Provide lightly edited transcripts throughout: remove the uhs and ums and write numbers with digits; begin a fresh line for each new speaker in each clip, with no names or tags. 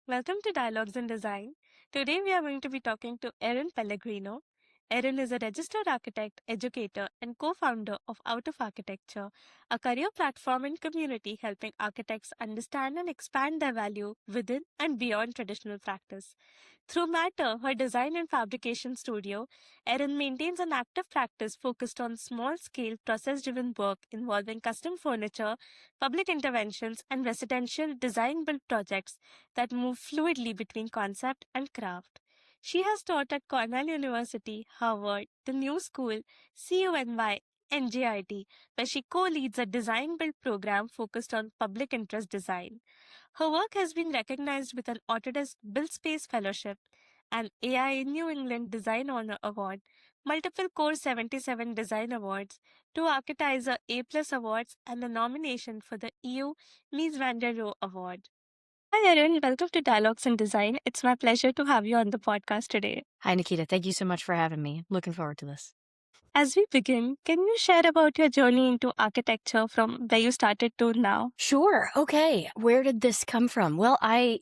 Welcome to Dialogues in Design. Today we are going to be talking to Erin Pellegrino. Erin is a registered architect, educator, and co founder of Out of Architecture, a career platform and community helping architects understand and expand their value within and beyond traditional practice. Through Matter, her design and fabrication studio, Erin maintains an active practice focused on small scale, process driven work involving custom furniture, public interventions, and residential design build projects that move fluidly between concept and craft. She has taught at Cornell University, Harvard, the New School, CUNY, NJIT, where she co-leads a design build program focused on public interest design. Her work has been recognized with an Autodesk BuildSpace Fellowship, an AI New England Design Honor Award, multiple Core77 Design Awards, two Architizer A Awards, and a nomination for the EU Mies Award. Hi, Erin. Welcome to Dialogues in Design. It's my pleasure to have you on the podcast today.
Hi, Nikita. Thank you so much for having me. Looking forward to this.
As we begin, can you share about your journey into architecture from where you started to now?
Sure. Okay. Where did this come from? Well, I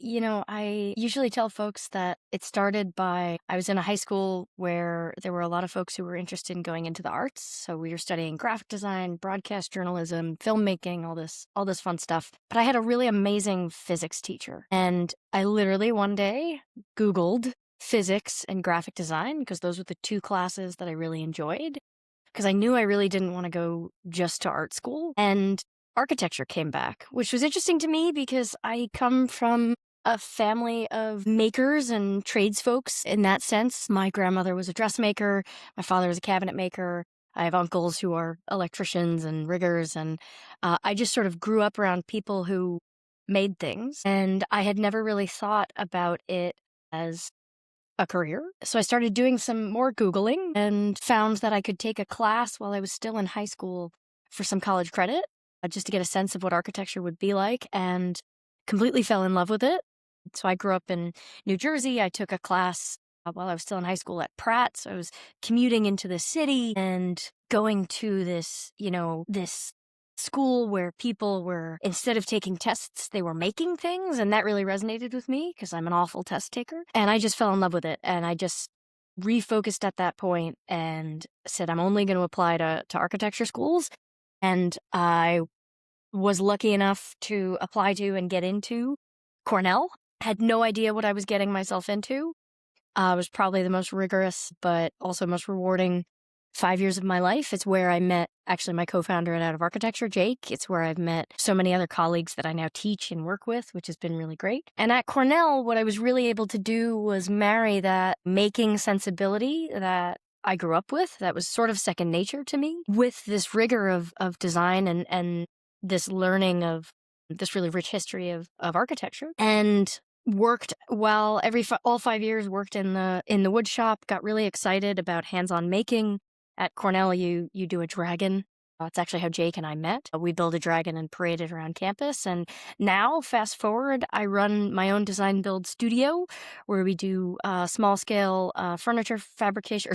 usually tell folks that it started by I was in a high school where there were a lot of folks who were interested in going into the arts. So we were studying graphic design, broadcast journalism, filmmaking, all this fun stuff. But I had a really amazing physics teacher. And I literally one day Googled physics and graphic design because those were the two classes that I really enjoyed because I knew I really didn't want to go just to art school. And architecture came back, which was interesting to me because I come from a family of makers and tradesfolks in that sense. My grandmother was a dressmaker. My father was a cabinet maker. I have uncles who are electricians and riggers. And I just sort of grew up around people who made things. And I had never really thought about it as a career. So I started doing some more Googling and found that I could take a class while I was still in high school for some college credit, just to get a sense of what architecture would be like, and completely fell in love with it. So I grew up in New Jersey. I took a class while I was still in high school at Pratt. So I was commuting into the city and going to this school where people were, instead of taking tests, they were making things. And that really resonated with me because I'm an awful test taker. And I just fell in love with it. And I just refocused at that point and said, I'm only going to apply to architecture schools. And I was lucky enough to apply to and get into Cornell. Had no idea what I was getting myself into. It was probably the most rigorous, but also most rewarding 5 years of my life. It's where I met actually my co-founder at Out of Architecture, Jake. It's where I've met so many other colleagues that I now teach and work with, which has been really great. And at Cornell, what I was really able to do was marry that making sensibility that I grew up with, that was sort of second nature to me, with this rigor of design and this learning of this really rich history of architecture. And worked while all 5 years worked in the wood shop, got really excited about hands-on making. At Cornell, you do a dragon. It's actually how Jake and I met. We build a dragon and parade it around campus. And now, fast forward, I run my own design build studio where we do small-scale furniture fabrication,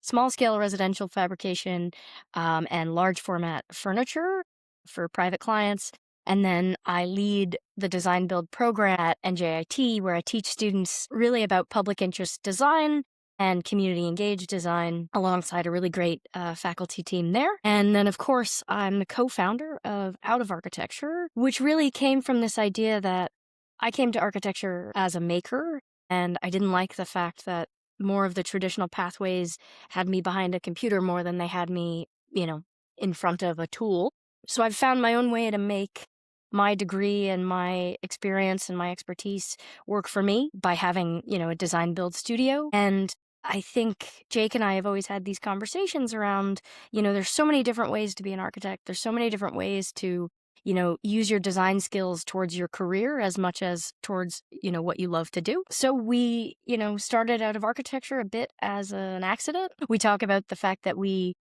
small-scale residential fabrication and large format furniture for private clients. And then I lead the design build program at NJIT, where I teach students really about public interest design and community engaged design alongside a really great faculty team there. And then, of course, I'm the co-founder of Out of Architecture, which really came from this idea that I came to architecture as a maker, and I didn't like the fact that more of the traditional pathways had me behind a computer more than they had me, in front of a tool. So I've found my own way to make my degree and my experience and my expertise work for me by having, a design build studio. And I think Jake and I have always had these conversations around, there's so many different ways to be an architect. There's so many different ways to, use your design skills towards your career as much as towards, what you love to do. So we, started Out of Architecture a bit as an accident. We talk about the fact that we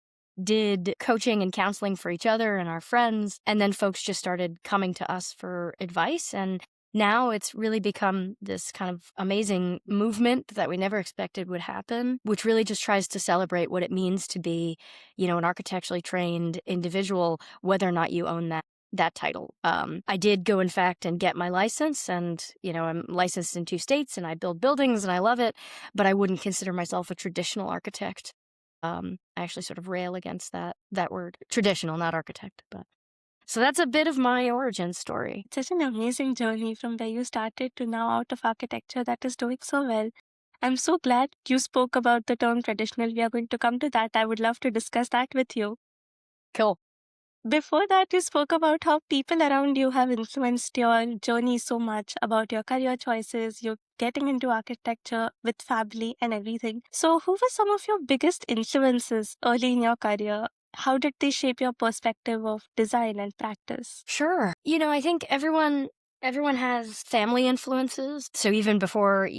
did coaching and counseling for each other and our friends, and then folks just started coming to us for advice. And now it's really become this kind of amazing movement that we never expected would happen, which really just tries to celebrate what it means to be, an architecturally trained individual, whether or not you own that that title. I did go, in fact, and get my license, and, I'm licensed in 2 states, and I build buildings, and I love it, but I wouldn't consider myself a traditional architect. I actually sort of rail against that word, traditional, not architect. But so that's a bit of my origin story.
Such an amazing journey from where you started to now out of architecture that is doing so well. I'm so glad you spoke about the term traditional. We are going to come to that. I would love to discuss that with you.
Cool.
Before that, you spoke about how people around you have influenced your journey so much, about your career choices, you getting into architecture with family and everything. So, who were some of your biggest influences early in your career? How did they shape your perspective of design and practice?
Sure. I think everyone has family influences. So even before,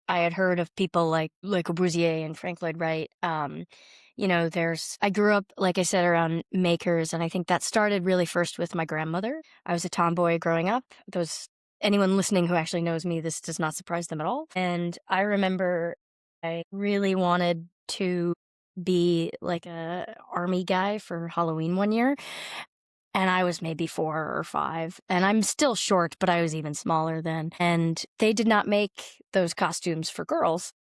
I had heard of people like Le Corbusier and Frank Lloyd Wright. I grew up, like I said, around makers, and I think that started really first with my grandmother. I was a tomboy growing up. Anyone listening who actually knows me, this does not surprise them at all. And I remember I really wanted to be like a army guy for Halloween one year. And I was maybe 4 or 5. And I'm still short, but I was even smaller then. And they did not make those costumes for girls.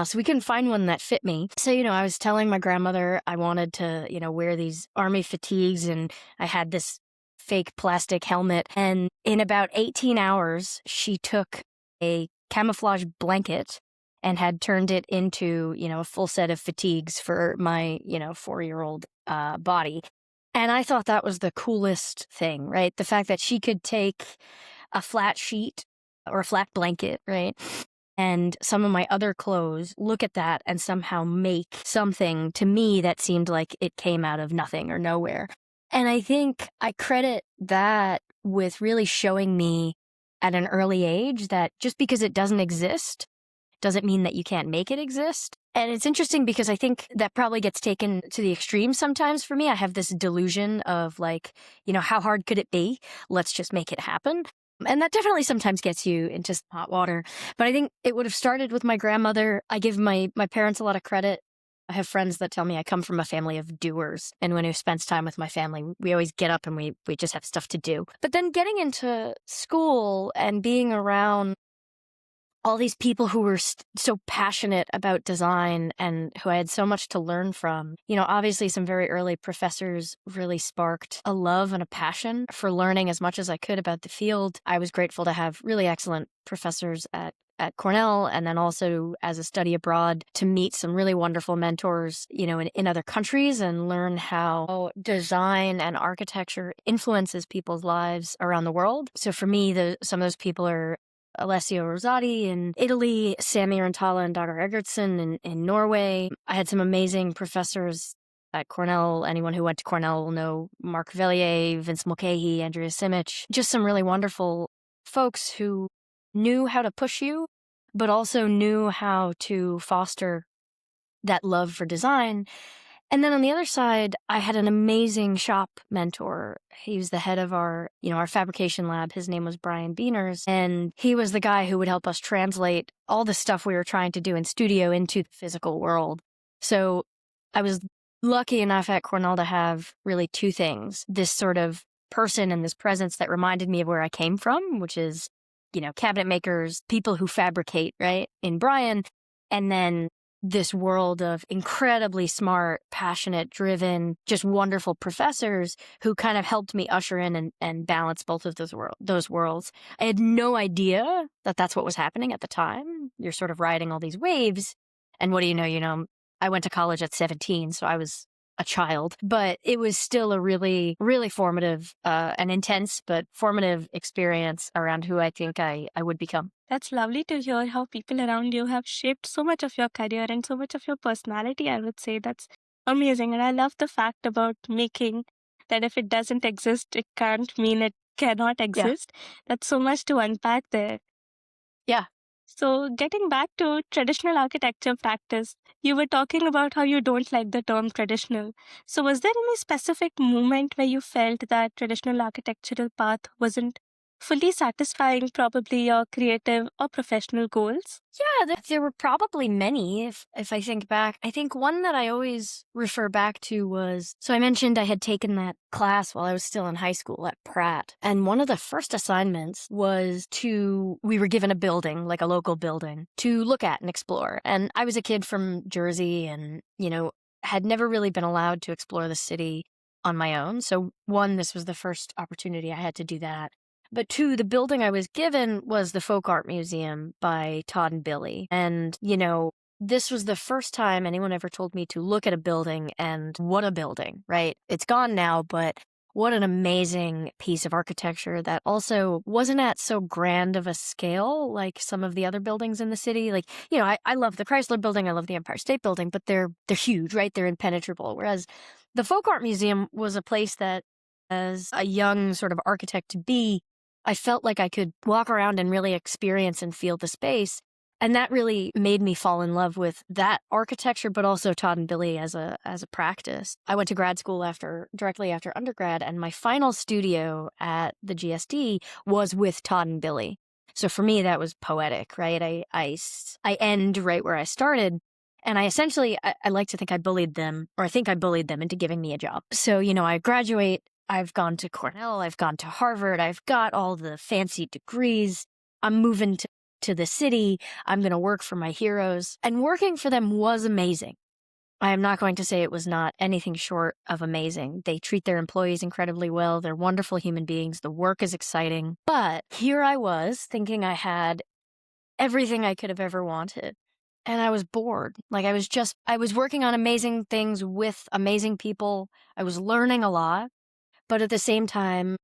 So we couldn't find one that fit me. So, I was telling my grandmother I wanted to, wear these army fatigues, and I had this fake plastic helmet. And in about 18 hours, she took a camouflage blanket and had turned it into, a full set of fatigues for my, 4-year-old body. And I thought that was the coolest thing, right? The fact that she could take a flat sheet or a flat blanket, right? And some of my other clothes, look at that and somehow make something to me that seemed like it came out of nothing or nowhere. And I think I credit that with really showing me at an early age that just because it doesn't exist doesn't mean that you can't make it exist. And it's interesting because I think that probably gets taken to the extreme sometimes for me. I have this delusion of how hard could it be? Let's just make it happen. And that definitely sometimes gets you into some hot water. But I think it would have started with my grandmother. I give my parents a lot of credit. I have friends that tell me I come from a family of doers. And when I spend time with my family, we always get up and we just have stuff to do. But then getting into school and being around all these people who were so passionate about design and who I had so much to learn from. Obviously some very early professors really sparked a love and a passion for learning as much as I could about the field. I was grateful to have really excellent professors at Cornell, and then also as a study abroad to meet some really wonderful mentors, in other countries and learn how design and architecture influences people's lives around the world. So for me, some of those people are Alessio Rosati in Italy, Sami Rantala and Dagmar Eggertsen in Norway. I had some amazing professors at Cornell. Anyone who went to Cornell will know Mark Vellier, Vince Mulcahy, Andrea Simic. Just some really wonderful folks who knew how to push you, but also knew how to foster that love for design. And then on the other side, I had an amazing shop mentor. He was the head of our fabrication lab. His name was Brian Beaners. And he was the guy who would help us translate all the stuff we were trying to do in studio into the physical world. So I was lucky enough at Cornell to have really 2 things. This sort of person and this presence that reminded me of where I came from, which is, cabinet makers, people who fabricate, right, in Brian. And then this world of incredibly smart, passionate, driven, just wonderful professors who kind of helped me usher in and balance both of those worlds. I had no idea that that's what was happening at the time. You're sort of riding all these waves. And what do you know, I went to college at 17, so I was a child, but it was still a really, really formative and intense, but formative experience around who I think I would become.
That's lovely to hear how people around you have shaped so much of your career and so much of your personality, I would say. That's amazing. And I love the fact about making that if it doesn't exist, it can't mean it cannot exist. That's so much to unpack there.
Yeah.
So, getting back to traditional architecture practice, you were talking about how you don't like the term traditional. So, was there any specific moment where you felt that traditional architectural path wasn't fully satisfying probably your creative or professional goals?
Yeah, there were probably many if I think back. I think one that I always refer back to was, so I mentioned I had taken that class while I was still in high school at Pratt. And one of the first assignments was we were given a building, like a local building, to look at and explore. And I was a kid from Jersey and, had never really been allowed to explore the city on my own. So one, this was the first opportunity I had to do that. But two, the building I was given was the Folk Art Museum by Todd and Billy. And, this was the first time anyone ever told me to look at a building, and what a building, right? It's gone now, but what an amazing piece of architecture that also wasn't at so grand of a scale like some of the other buildings in the city. Like, I love the Chrysler Building, I love the Empire State Building, but they're huge, right? They're impenetrable. Whereas the Folk Art Museum was a place that, as a young sort of architect to be, I felt like I could walk around and really experience and feel the space. And that really made me fall in love with that architecture, but also Todd and Billy as a practice. I went to grad school directly after undergrad, and my final studio at the GSD was with Todd and Billy. So for me, that was poetic, right? I end right where I started. And I essentially, I like to think I bullied them, or I think I bullied them into giving me a job. So, I graduate, I've gone to Cornell, I've gone to Harvard, I've got all the fancy degrees. I'm moving to the city. I'm going to work for my heroes. And working for them was amazing. I am not going to say it was not anything short of amazing. They treat their employees incredibly well. They're wonderful human beings. The work is exciting. But here I was thinking I had everything I could have ever wanted. And I was bored. Like I was working on amazing things with amazing people. I was learning a lot. But at the same time,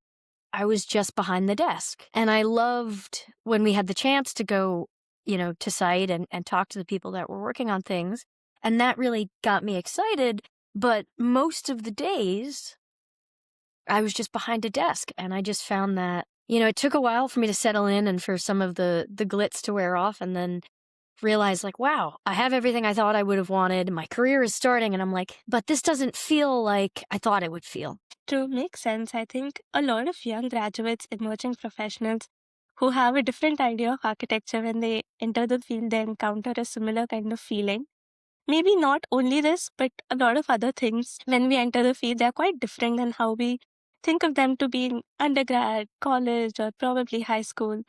I was just behind the desk. And I loved when we had the chance to go, to site and talk to the people that were working on things. And that really got me excited. But most of the days, I was just behind a desk. And I just found that, it took a while for me to settle in and for some of the glitz to wear off. And then realize, like, wow, I have everything I thought I would have wanted. My career is starting. And I'm like, but this doesn't feel like I thought it would feel.
To make sense, I think a lot of young graduates, emerging professionals who have a different idea of architecture when they enter the field, they encounter a similar kind of feeling. Maybe not only this, but a lot of other things when we enter the field, they're quite different than how we think of them to be in undergrad, college, or probably high school.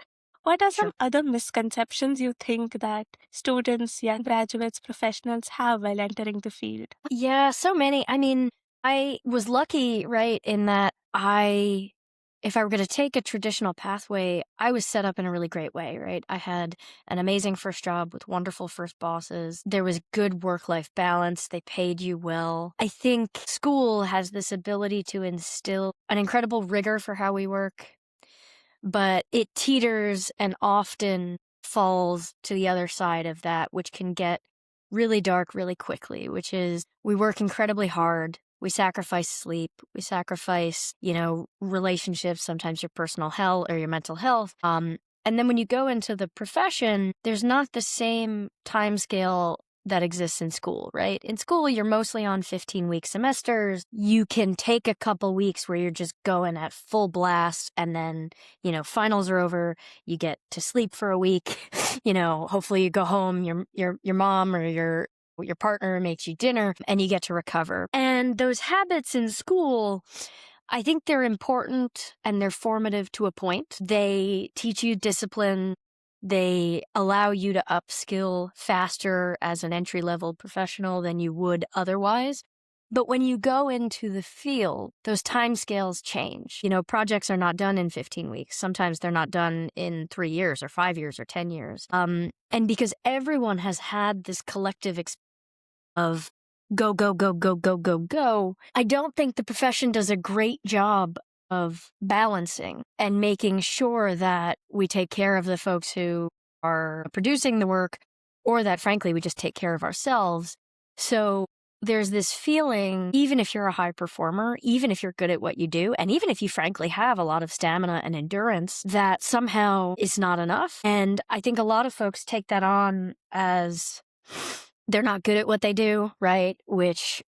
What are some
Sure.
other misconceptions you think that students, young graduates, professionals have while entering the field?
Yeah, so many. I mean, I was lucky, right, in that if I were going to take a traditional pathway, I was set up in a really great way, right? I had an amazing first job with wonderful first bosses. There was good work-life balance. They paid you well. I think school has this ability to instill an incredible rigor for how we work, but it teeters and often falls to the other side of that, which can get really dark really quickly, which is we work incredibly hard. We sacrifice sleep. We sacrifice, relationships, sometimes your personal health or your mental health. And then when you go into the profession, there's not the same time scale that exists in school, right? In school, you're mostly on 15-week semesters. You can take a couple weeks where you're just going at full blast, and then, finals are over. You get to sleep for a week. Hopefully you go home, your mom or your partner makes you dinner, and you get to recover. And those habits in school, I think they're important and they're formative to a point. They teach you discipline. They allow you to upskill faster as an entry-level professional than you would otherwise. But when you go into the field, those timescales change. Projects are not done in 15 weeks. Sometimes they're not done in 3 years or 5 years or 10 years. And because everyone has had this collective experience of go, go, go, go, go, go, go, I don't think the profession does a great job of balancing and making sure that we take care of the folks who are producing the work, or that, frankly, we just take care of ourselves. So there's this feeling, even if you're a high performer, even if you're good at what you do, and even if you, frankly, have a lot of stamina and endurance, that somehow it's not enough. And I think a lot of folks take that on as they're not good at what they do, right? Which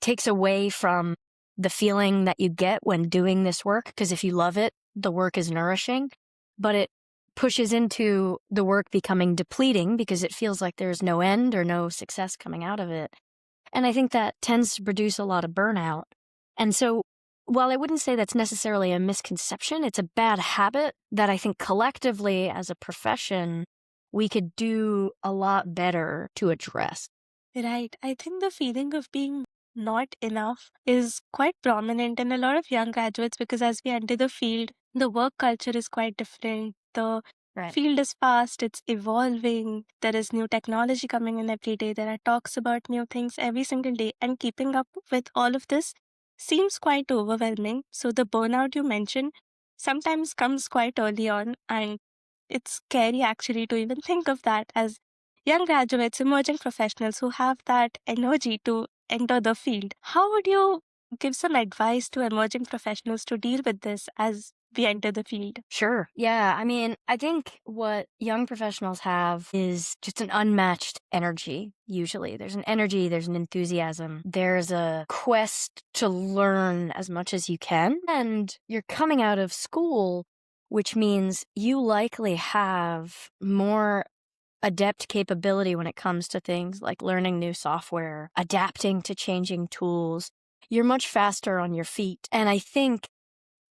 takes away from the feeling that you get when doing this work, because if you love it, the work is nourishing, but it pushes into the work becoming depleting because it feels like there's no end or no success coming out of it. And I think that tends to produce a lot of burnout. And so while I wouldn't say that's necessarily a misconception, it's a bad habit that I think collectively as a profession, we could do a lot better to address.
Right. I think the feeling of being not enough is quite prominent in a lot of young graduates because as we enter the field, the work culture is quite different. The
Right.
field is fast, it's evolving. There is new technology coming in every day. There are talks about new things every single day. And keeping up with all of this seems quite overwhelming. So the burnout you mentioned sometimes comes quite early on. And it's scary actually to even think of that as young graduates, emerging professionals who have that energy to enter the field. How would you give some advice to emerging professionals to deal with this as we enter the field?
Sure. Yeah. I mean, I think what young professionals have is just an unmatched energy, usually. There's an energy, there's an enthusiasm, there's a quest to learn as much as you can. And you're coming out of school, which means you likely have more adept capability when it comes to things like learning new software, adapting to changing tools. You're much faster on your feet. And I think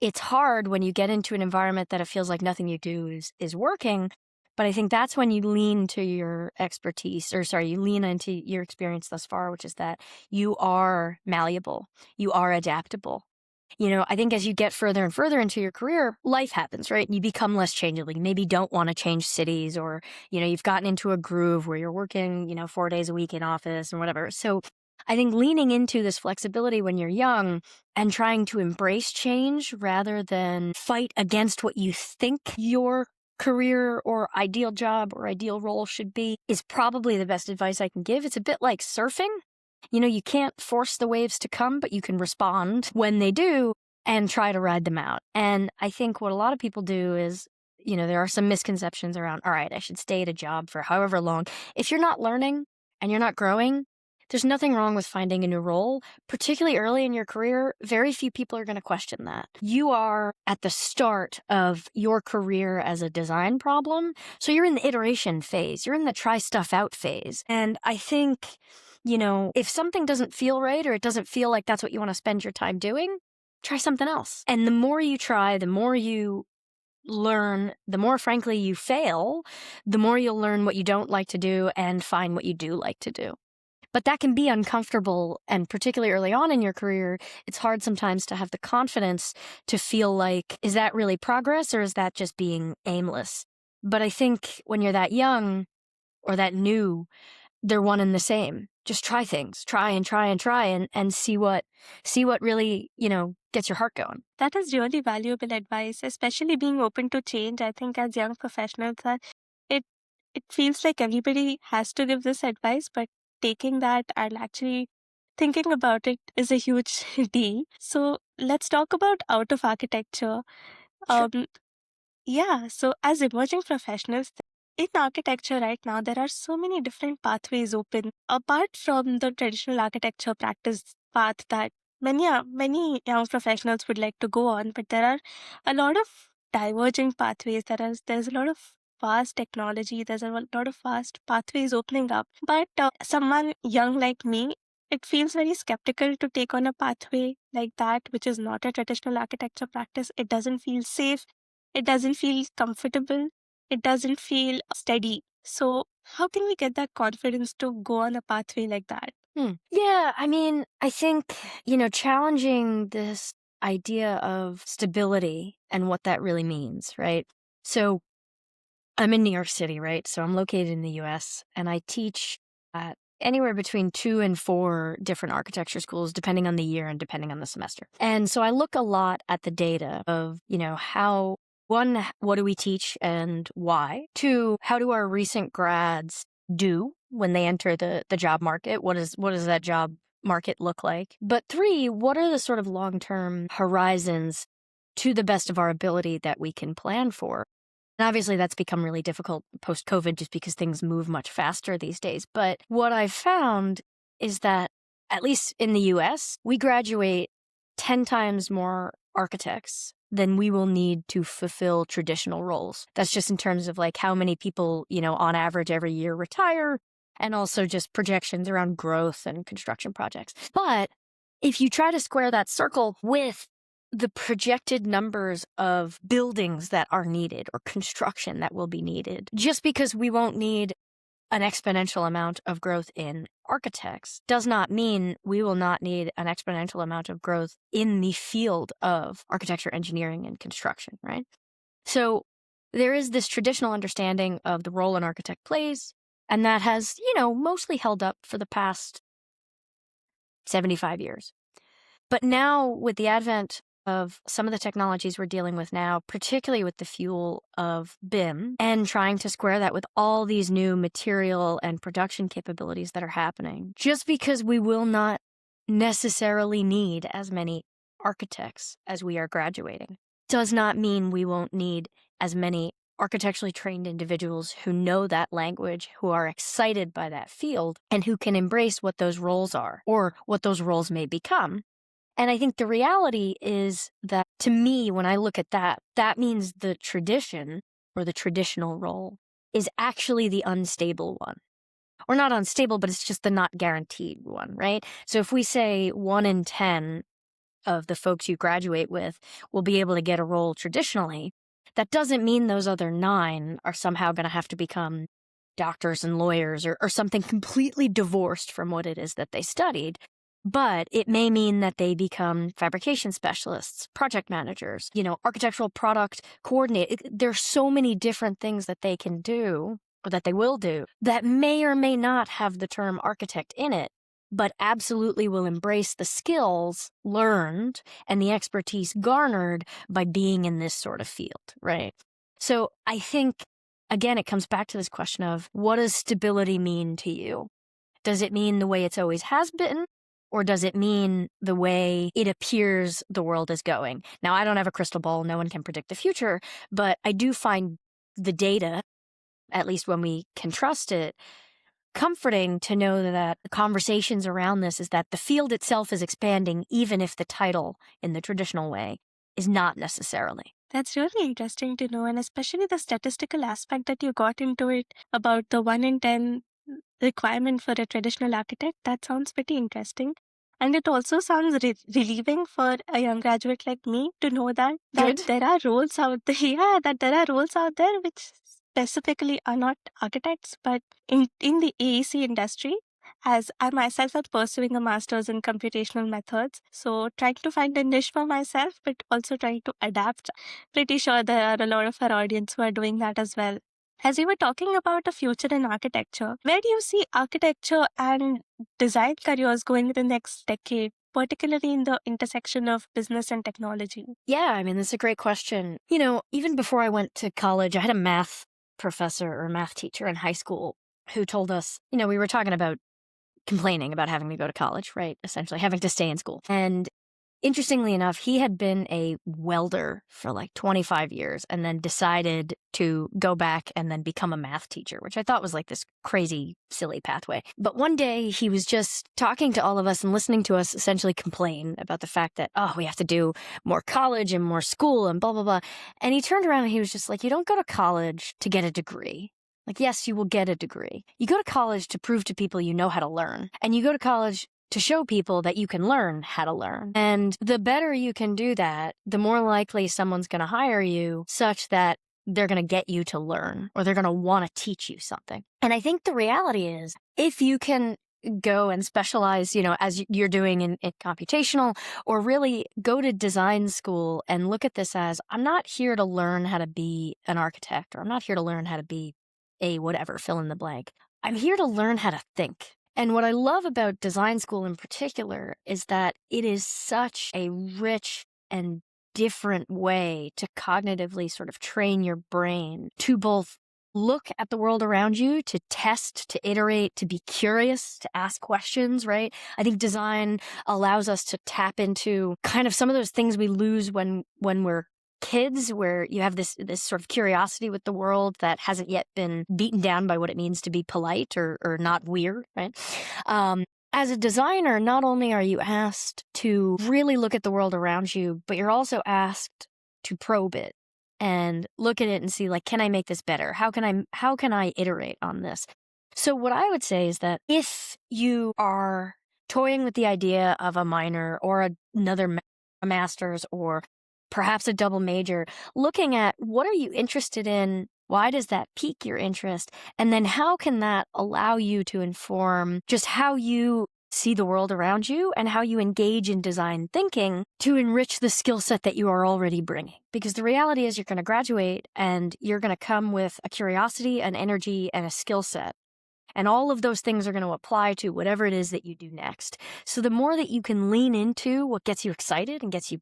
it's hard when you get into an environment that it feels like nothing you do is working. But I think that's when you lean to your expertise, or sorry, you lean into your experience thus far, which is that you are malleable, you are adaptable. I think as you get further and further into your career, life happens, right? You become less changeable. You maybe don't want to change cities, or, you've gotten into a groove where you're working, 4 days a week in office and whatever. So I think leaning into this flexibility when you're young and trying to embrace change rather than fight against what you think your career or ideal job or ideal role should be is probably the best advice I can give. It's a bit like surfing. You can't force the waves to come, but you can respond when they do and try to ride them out. And I think what a lot of people do is, there are some misconceptions around, all right, I should stay at a job for however long. If you're not learning and you're not growing, there's nothing wrong with finding a new role. Particularly early in your career, very few people are going to question that. You are at the start of your career as a design problem. So you're in the iteration phase. You're in the try stuff out phase. And I think, if something doesn't feel right or it doesn't feel like that's what you want to spend your time doing, try something else. And the more you try, the more you learn, the more frankly you fail, the more you'll learn what you don't like to do and find what you do like to do. But that can be uncomfortable, and particularly early on in your career, it's hard sometimes to have the confidence to feel like, is that really progress or is that just being aimless? But I think when you're that young or that new, they're one and the same. Just try things, try and try and try and see what really, gets your heart going.
That is really valuable advice, especially being open to change. I think as young professionals, it it feels like everybody has to give this advice, but taking that and actually thinking about it is a huge deal. So let's talk about out of architecture.
Sure.
Um, yeah, so as emerging professionals in architecture right now, there are so many different pathways open. Apart from the traditional architecture practice path that many young professionals would like to go on, but there are a lot of diverging pathways. There's a lot of fast technology. There's a lot of fast pathways opening up. But someone young like me, it feels very skeptical to take on a pathway like that, which is not a traditional architecture practice. It doesn't feel safe. It doesn't feel comfortable. It doesn't feel steady. So, how can we get that confidence to go on a pathway like that?
Yeah, I mean, I think, challenging this idea of stability and what that really means, right? So I'm in New York City, right? So I'm located in the US and I teach at anywhere between 2 and 4 different architecture schools, depending on the year and depending on the semester. And so I look a lot at the data of, how, one, what do we teach and why? Two, how do our recent grads do when they enter the job market? What does that job market look like? But three, what are the sort of long-term horizons to the best of our ability that we can plan for? And obviously that's become really difficult post-COVID just because things move much faster these days. But what I've found is that, at least in the US, we graduate 10 times more architects than we will need to fulfill traditional roles. That's just in terms of like how many people, on average every year retire, and also just projections around growth and construction projects. But if you try to square that circle with the projected numbers of buildings that are needed or construction that will be needed, just because we won't need an exponential amount of growth in architects does not mean we will not need an exponential amount of growth in the field of architecture, engineering, and construction, right? So there is this traditional understanding of the role an architect plays, and that has, mostly held up for the past 75 years. But now, with the advent of some of the technologies we're dealing with now, particularly with the fuel of BIM, and trying to square that with all these new material and production capabilities that are happening, just because we will not necessarily need as many architects as we are graduating, does not mean we won't need as many architecturally trained individuals who know that language, who are excited by that field, and who can embrace what those roles are or what those roles may become. And I think the reality is that, to me, when I look at that, that means the tradition or the traditional role is actually the unstable one. Or not unstable, but it's just the not guaranteed one, right? So if we say 1 in 10 of the folks you graduate with will be able to get a role traditionally, that doesn't mean those other 9 are somehow going to have to become doctors and lawyers or something completely divorced from what it is that they studied. But it may mean that they become fabrication specialists, project managers, architectural product coordinator. There's so many different things that they can do, or that they will do, that may or may not have the term architect in it, but absolutely will embrace the skills learned and the expertise garnered by being in this sort of field, right? So I think, again, it comes back to this question of, what does stability mean to you? Does it mean the way it's always has been? Or does it mean the way it appears the world is going? Now, I don't have a crystal ball. No one can predict the future. But I do find the data, at least when we can trust it, comforting to know that the conversations around this is that the field itself is expanding, even if the title in the traditional way is not necessarily.
That's really interesting to know, and especially the statistical aspect that you got into it about the 1 in 10 requirement for a traditional architect. That sounds pretty interesting. And it also sounds relieving for a young graduate like me to know that there are roles out there. Yeah, that there are roles out there which specifically are not architects, but in the AEC industry, as I myself am pursuing a master's in computational methods. So trying to find a niche for myself, but also trying to adapt. Pretty sure there are a lot of our audience who are doing that as well. As you were talking about a future in architecture, where do you see architecture and design careers going in the next decade, particularly in the intersection of business and technology?
Yeah, I mean, that's a great question. Even before I went to college, I had a math professor or math teacher in high school who told us, we were talking about complaining about having to go to college, right? Essentially having to stay in school. And interestingly enough, he had been a welder for like 25 years and then decided to go back and then become a math teacher, which I thought was like this crazy, silly pathway. But one day he was just talking to all of us and listening to us essentially complain about the fact that, we have to do more college and more school and blah, blah, blah. And he turned around and he was just like, you don't go to college to get a degree. Like, yes, you will get a degree. You go to college to prove to people you know how to learn. And you go to college to show people that you can learn how to learn. And the better you can do that, the more likely someone's going to hire you such that they're going to get you to learn, or they're going to want to teach you something. And I think the reality is, if you can go and specialize, as you're doing in computational, or really go to design school and look at this as, I'm not here to learn how to be an architect, or I'm not here to learn how to be a whatever, fill in the blank. I'm here to learn how to think. And what I love about design school in particular is that it is such a rich and different way to cognitively sort of train your brain to both look at the world around you, to test, to iterate, to be curious, to ask questions, right? I think design allows us to tap into kind of some of those things we lose when we're kids, where you have this sort of curiosity with the world that hasn't yet been beaten down by what it means to be polite or not weird, right? as a designer, not only are you asked to really look at the world around you, but you're also asked to probe it and look at it and see, like, can I make this better? How can I iterate on this? So what I would say is that if you are toying with the idea of a minor or another a master's or perhaps a double major, looking at what are you interested in? Why does that pique your interest? And then how can that allow you to inform just how you see the world around you and how you engage in design thinking to enrich the skill set that you are already bringing? Because the reality is you're going to graduate and you're going to come with a curiosity, an energy, and a skill set. And all of those things are going to apply to whatever it is that you do next. So the more that you can lean into what gets you excited and gets you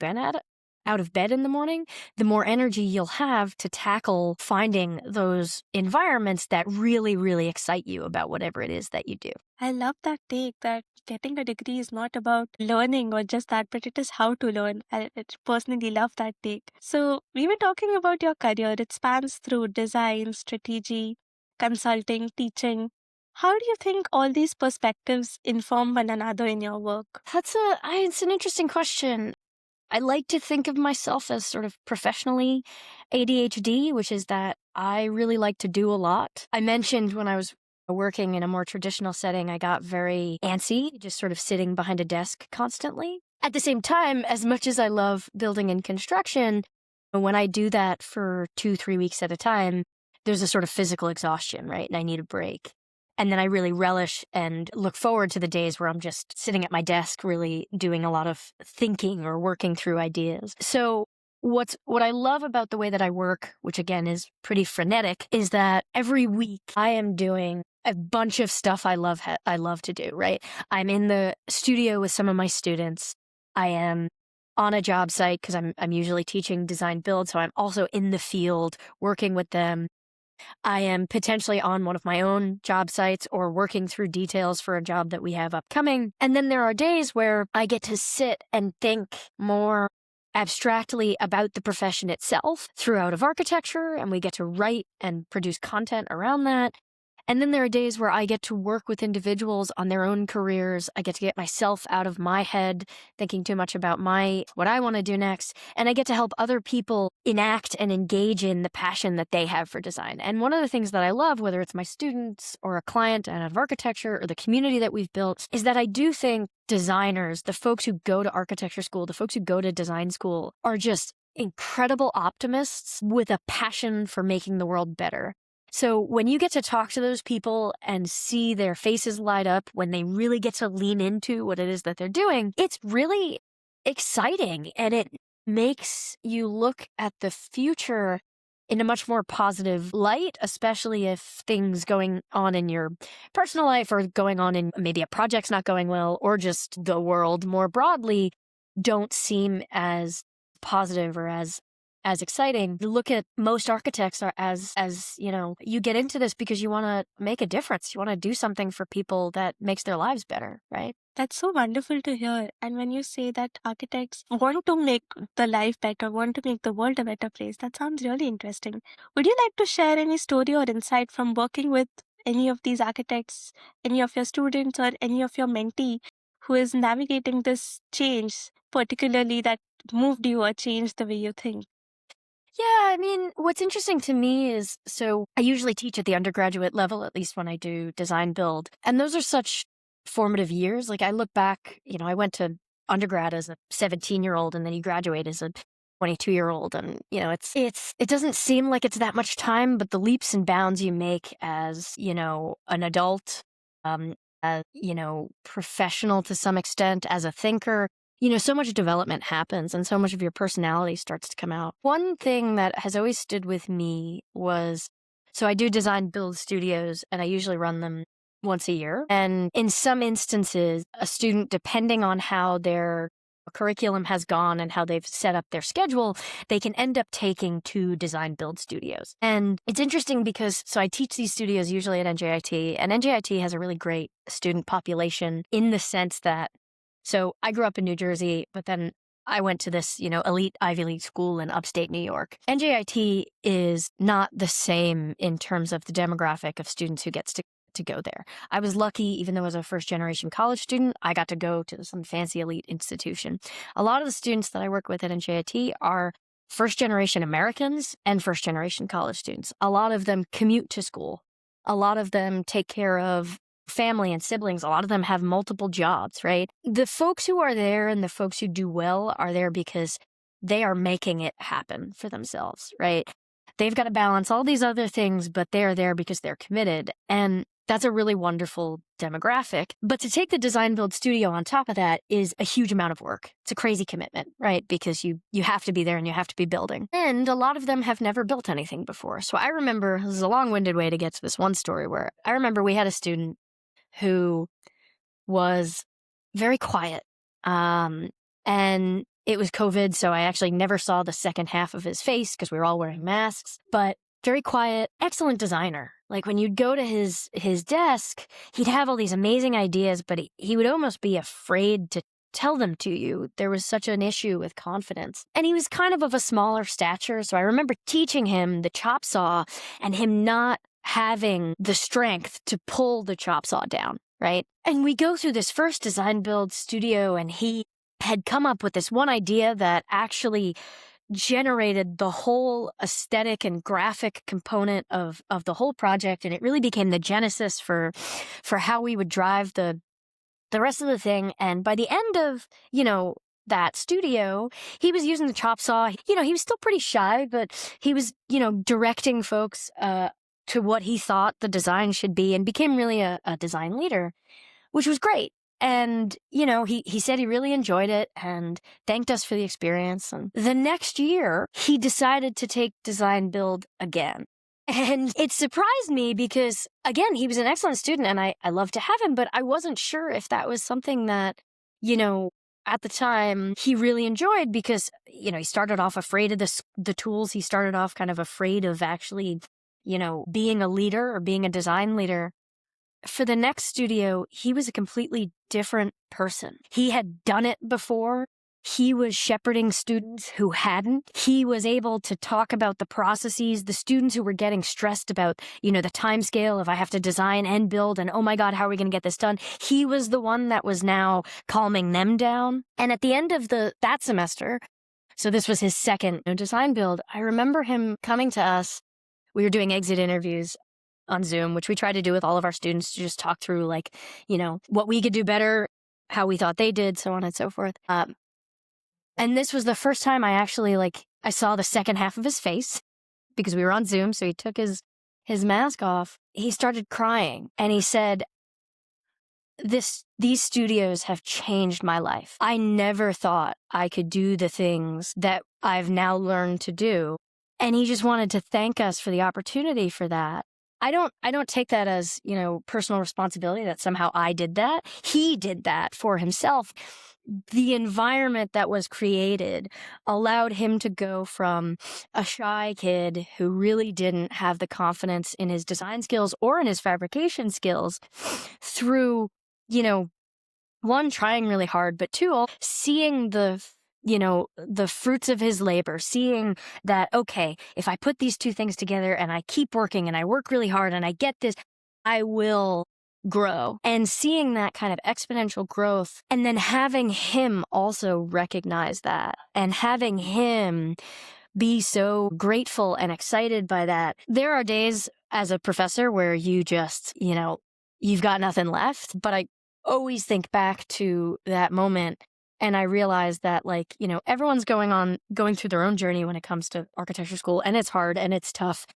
out of bed in the morning, the more energy you'll have to tackle finding those environments that really, really excite you about whatever it is that you do.
I love that take that getting a degree is not about learning or just that, but it is how to learn. I personally love that take. So, we were talking about your career. It spans through design, strategy, consulting, teaching. How do you think all these perspectives inform one another in your work?
It's an interesting question. I like to think of myself as sort of professionally ADHD, which is that I really like to do a lot. I mentioned when I was working in a more traditional setting, I got very antsy, just sort of sitting behind a desk constantly. At the same time, as much as I love building and construction, when I do that for 2-3 weeks at a time, there's a sort of physical exhaustion, right? And I need a break. And then I really relish and look forward to the days where I'm just sitting at my desk, really doing a lot of thinking or working through ideas. So what I love about the way that I work, which again is pretty frenetic, is that every week I am doing a bunch of stuff I love to do, right? I'm in the studio with some of my students. I am on a job site because I'm usually teaching design build, so I'm also in the field working with them. I am potentially on one of my own job sites or working through details for a job that we have upcoming. And then there are days where I get to sit and think more abstractly about the profession itself throughout of architecture, and we get to write and produce content around that. And then there are days where I get to work with individuals on their own careers. I get to get myself out of my head, thinking too much about what I want to do next. And I get to help other people enact and engage in the passion that they have for design. And one of the things that I love, whether it's my students or a client out of architecture or the community that we've built, is that I do think designers, the folks who go to architecture school, the folks who go to design school, are just incredible optimists with a passion for making the world better. So when you get to talk to those people and see their faces light up when they really get to lean into what it is that they're doing, it's really exciting, and it makes you look at the future in a much more positive light, especially if things going on in your personal life or going on in maybe a project's not going well, or just the world more broadly don't seem as positive or as exciting. You look at most architects are as you get into this because you want to make a difference. You want to do something for people that makes their lives better, right?
That's so wonderful to hear. And when you say that architects want to make the life better, want to make the world a better place, that sounds really interesting. Would you like to share any story or insight from working with any of these architects, any of your students, or any of your mentee who is navigating this change, particularly that moved you or changed the way you think?
Yeah, I mean, what's interesting to me is, so I usually teach at the undergraduate level, at least when I do design build. And those are such formative years. Like I look back, I went to undergrad as a 17-year-old and then you graduate as a 22-year-old. And, it doesn't seem like it's that much time, but the leaps and bounds you make as, an adult, professional to some extent, as a thinker, so much development happens and so much of your personality starts to come out. One thing that has always stood with me was, so I do design build studios and I usually run them once a year. And in some instances, a student, depending on how their curriculum has gone and how they've set up their schedule, they can end up taking 2 design build studios. And it's interesting because, so I teach these studios usually at NJIT, and NJIT has a really great student population in the sense that, so I grew up in New Jersey, but then I went to this, elite Ivy League school in upstate New York. NJIT is not the same in terms of the demographic of students who gets to to go there. I was lucky, even though I was a first-generation college student, I got to go to some fancy elite institution. A lot of the students that I work with at NJIT are first-generation Americans and first-generation college students. A lot of them commute to school. A lot of them take care of family and siblings. A lot of them have multiple jobs, right? The folks who are there and the folks who do well are there because they are making it happen for themselves, right? They've got to balance all these other things, but they're there because they're committed. And that's a really wonderful demographic. But to take the design build studio on top of that is a huge amount of work. It's a crazy commitment, right? Because you have to be there and you have to be building. And a lot of them have never built anything before. So I remember, this is a long-winded way to get to this one story, where I remember we had a student who was very quiet. And it was COVID, so I actually never saw the second half of his face because we were all wearing masks. But very quiet, excellent designer. Like when you'd go to his desk, he'd have all these amazing ideas, but he would almost be afraid to tell them to you. There was such an issue with confidence. And he was kind of a smaller stature, so I remember teaching him the chop saw and him not having the strength to pull the chop saw down, right? And we go through this first design build studio, and he had come up with this one idea that actually generated the whole aesthetic and graphic component of the whole project. And it really became the genesis for how we would drive the rest of the thing. And by the end of, that studio, he was using the chop saw. He was still pretty shy, but he was, directing folks to what he thought the design should be, and became really a design leader, which was great. And, he said he really enjoyed it and thanked us for the experience. And the next year, he decided to take design build again. And it surprised me because, again, he was an excellent student and I loved to have him, but I wasn't sure if that was something that, at the time he really enjoyed, because, he started off afraid of the tools. He started off kind of afraid of actually, being a leader or being a design leader. For the next studio, he was a completely different person. He had done it before. He was shepherding students who hadn't. He was able to talk about the processes, the students who were getting stressed about, the time scale of I have to design and build and oh my God, how are we going to get this done? He was the one that was now calming them down. And at the end of that semester, so this was his second design build, I remember him coming to us. We were doing exit interviews on Zoom, which we try to do with all of our students, to just talk through what we could do better, how we thought they did, so on and so forth. And this was the first time I actually I saw the second half of his face, because we were on Zoom. So he took his mask off. He started crying and he said, these studios have changed my life. I never thought I could do the things that I've now learned to do. And he just wanted to thank us for the opportunity for that. I don't take that as, personal responsibility that somehow I did that. He did that for himself. The environment that was created allowed him to go from a shy kid who really didn't have the confidence in his design skills or in his fabrication skills through, one, trying really hard, but two, seeing the fruits of his labor, seeing that, okay, if I put these two things together and I keep working and I work really hard and I get this, I will grow. And seeing that kind of exponential growth, and then having him also recognize that and having him be so grateful and excited by that. There are days as a professor where you just, you've got nothing left, but I always think back to that moment. And I realized that, everyone's going through their own journey when it comes to architecture school, and it's hard and it's tough.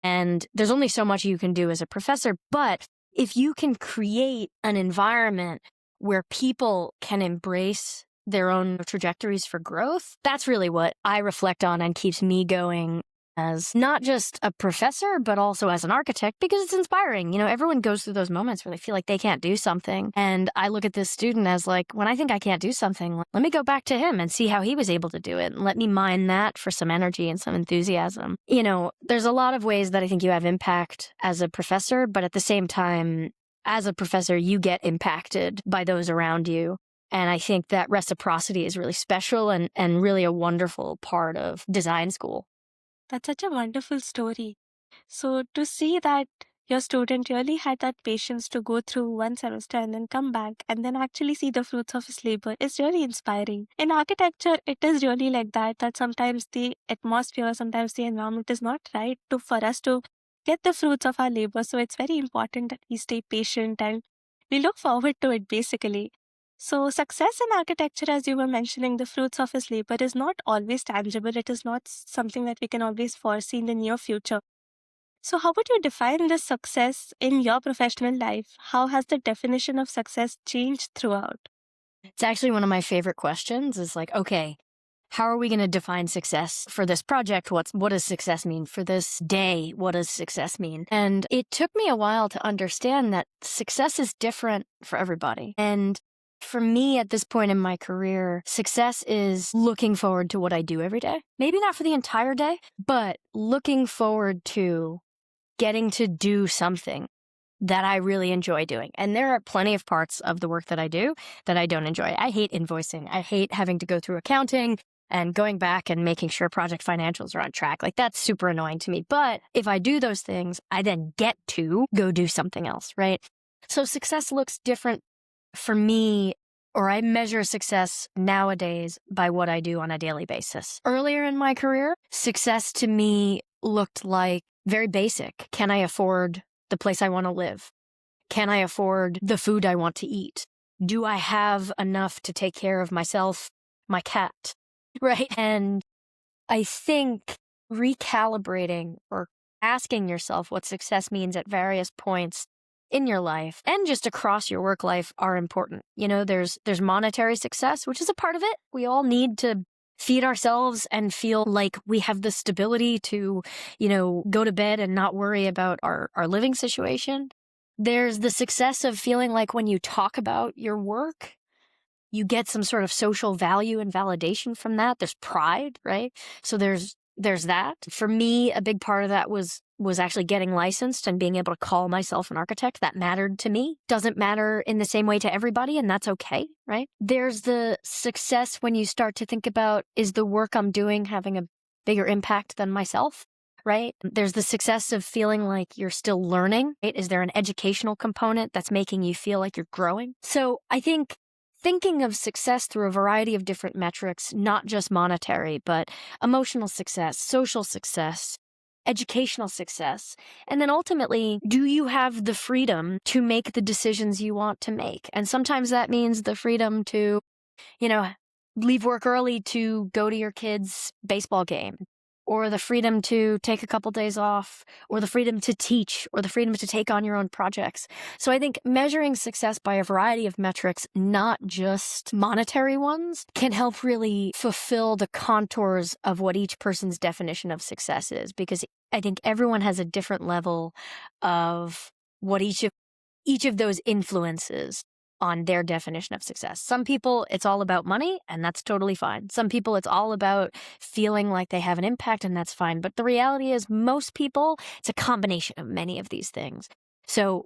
And there's only so much you can do as a professor. But if you can create an environment where people can embrace their own trajectories for growth, that's really what I reflect on and keeps me going as not just a professor, but also as an architect, because it's inspiring. Everyone goes through those moments where they feel like they can't do something. And I look at this student as when I think I can't do something, let me go back to him and see how he was able to do it. And let me mine that for some energy and some enthusiasm. There's a lot of ways that I think you have impact as a professor, but at the same time, as a professor, you get impacted by those around you. And I think that reciprocity is really special and really a wonderful part of design school.
That's such a wonderful story. So to see that your student really had that patience to go through one semester and then come back and then actually see the fruits of his labor is really inspiring. In architecture, it is really like that sometimes the atmosphere, sometimes the environment is not right for us to get the fruits of our labor. So it's very important that we stay patient and we look forward to it basically. So, success in architecture, as you were mentioning, the fruits of his labor is not always tangible. It is not something that we can always foresee in the near future. So, how would you define this success in your professional life? How has the definition of success changed throughout?
It's actually one of my favorite questions is like, okay, how are we going to define success for this project? What does success mean for this day? What does success mean? And it took me a while to understand that success is different for everybody. And for me at this point in my career, success is looking forward to what I do every day. Maybe not for the entire day, but looking forward to getting to do something that I really enjoy doing. And there are plenty of parts of the work that I do that I don't enjoy. I hate invoicing. I hate having to go through accounting and going back and making sure project financials are on track. Like, that's super annoying to me. But if I do those things, I then get to go do something else, right? So success looks different for me, or I measure success nowadays by what I do on a daily basis. Earlier in my career, success to me looked like very basic. Can I afford the place I want to live? Can I afford the food I want to eat? Do I have enough to take care of myself, my cat? Right? And I think recalibrating or asking yourself what success means at various points in your life and just across your work life are important. You know, there's monetary success, which is a part of it. We all need to feed ourselves and feel like we have the stability to, go to bed and not worry about our living situation. There's the success of feeling like when you talk about your work, you get some sort of social value and validation from that. There's pride, right? So there's that. For me, a big part of that was actually getting licensed and being able to call myself an architect. That mattered to me. Doesn't matter in the same way to everybody, and that's okay, right? There's the success when you start to think about, is the work I'm doing having a bigger impact than myself? Right? There's the success of feeling like you're still learning, right? Is there an educational component that's making you feel like you're growing? So I think thinking of success through a variety of different metrics, not just monetary, but emotional success, social success, educational success, and then ultimately, do you have the freedom to make the decisions you want to make? And sometimes that means the freedom to, leave work early to go to your kid's baseball game, or the freedom to take a couple days off, or the freedom to teach, or the freedom to take on your own projects. So I think measuring success by a variety of metrics, not just monetary ones, can help really fulfill the contours of what each person's definition of success is, because I think everyone has a different level of what each of those influences on their definition of success. Some people, it's all about money, and that's totally fine. Some people, it's all about feeling like they have an impact, and that's fine. But the reality is, most people, it's a combination of many of these things. So,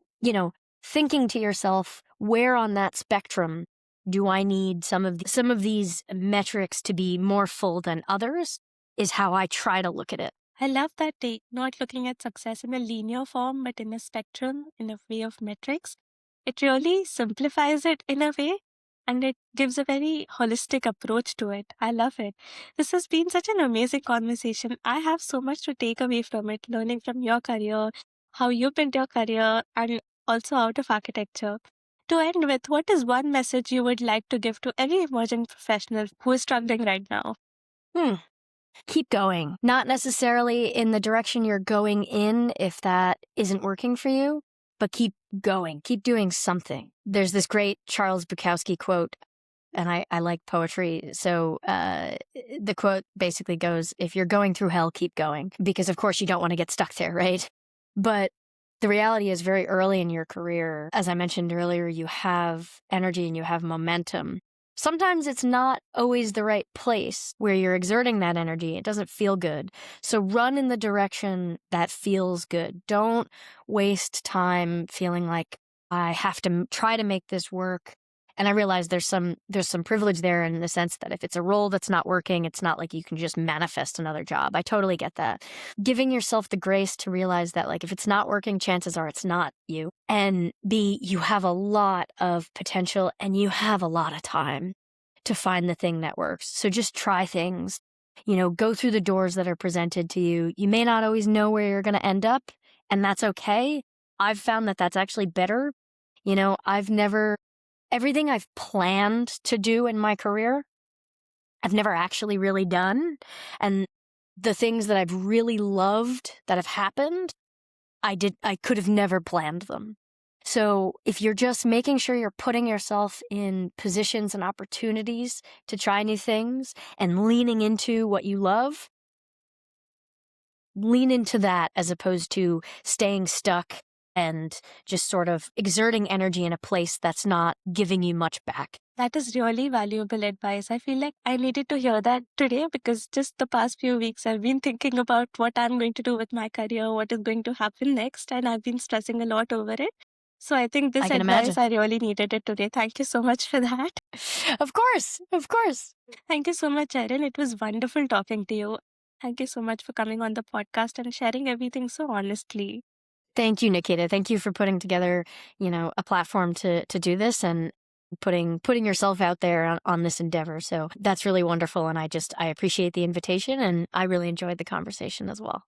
thinking to yourself, where on that spectrum do I need some of these metrics to be more full than others, is how I try to look at it.
I love that take, not looking at success in a linear form, but in a spectrum, in a way of metrics. It really simplifies it in a way, and it gives a very holistic approach to it. I love it. This has been such an amazing conversation. I have so much to take away from it, learning from your career, how you built your career, and also out of architecture. To end with, what is one message you would like to give to every emerging professional who is struggling right now?
Keep going. Not necessarily in the direction you're going in if that isn't working for you, but keep going. Keep doing something. There's this great Charles Bukowski quote, and I like poetry. So the quote basically goes, if you're going through hell, keep going. Because of course you don't want to get stuck there, right? But the reality is very early in your career, as I mentioned earlier, you have energy and you have momentum. Sometimes it's not always the right place where you're exerting that energy. It doesn't feel good. So run in the direction that feels good. Don't waste time feeling like I have to try to make this work And I realize there's some privilege there in the sense that if it's a role that's not working, it's not like you can just manifest another job. I totally get that. Giving yourself the grace to realize that, like, if it's not working, chances are it's not you. And B, you have a lot of potential and you have a lot of time to find the thing that works. So just try things, go through the doors that are presented to you. You may not always know where you're going to end up, and that's okay. I've found that that's actually better. Everything I've planned to do in my career, I've never actually really done. And the things that I've really loved that have happened, I could have never planned them. So if you're just making sure you're putting yourself in positions and opportunities to try new things and leaning into what you love, lean into that as opposed to staying stuck and just sort of exerting energy in a place that's not giving you much back.
That is really valuable advice. I feel like I needed to hear that today because just the past few weeks I've been thinking about what I'm going to do with my career, what is going to happen next, and I've been stressing a lot over it. So I think this
I can
advice,
imagine.
I really needed it today. Thank you so much for that.
Of course.
Thank you so much, Erin. It was wonderful talking to you. Thank you so much for coming on the podcast and sharing everything so honestly.
Thank you, Nikita. Thank you for putting together, a platform to do this and putting yourself out there on this endeavor. So that's really wonderful. And I appreciate the invitation and I really enjoyed the conversation as well.